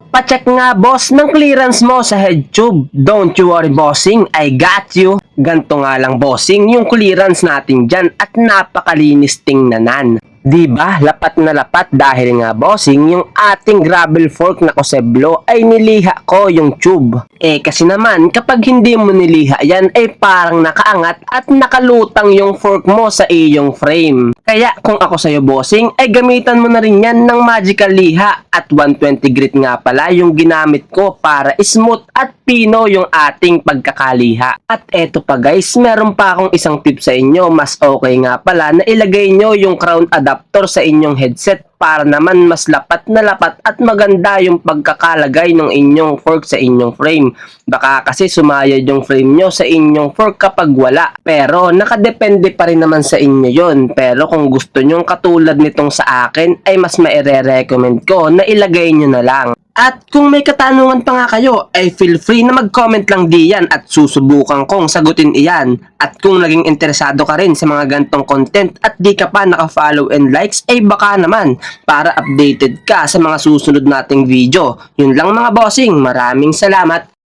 Pacheck nga boss ng clearance mo sa head tube. Don't you worry bossing, I got you. Ganto nga lang bossing yung clearance natin dyan at napakalinis tingnanan. Diba, lapat na lapat dahil nga bossing yung ating gravel fork na Koseblo ay niliha ko yung tube. Kasi naman kapag hindi mo niliha yan ay parang nakaangat at nakalutang yung fork mo sa iyong frame. Kaya kung ako sa'yo bossing ay gamitan mo na rin yan ng magical liha at 120 grit nga pala yung ginamit ko para smooth at pino yung ating pagkakaliha. At eto pa guys, meron pa akong isang tip sa inyo. Mas okay nga pala na ilagay nyo yung crown adapter sa inyong headset para naman mas lapat na lapat at maganda yung pagkakalagay ng inyong fork sa inyong frame. Baka kasi sumayad yung frame nyo sa inyong fork kapag wala. Pero nakadepende pa rin naman sa inyo yon. Pero kung gusto nyo katulad nitong sa akin ay mas maire-recommend ko na ilagay nyo na lang. At kung may katanungan pa nga kayo, ay feel free na mag-comment lang diyan at susubukan kong sagutin iyan. At kung naging interesado ka rin sa mga gantong content at di ka pa naka-follow and likes, ay baka naman para updated ka sa mga susunod nating video. Yun lang mga bossing, maraming salamat!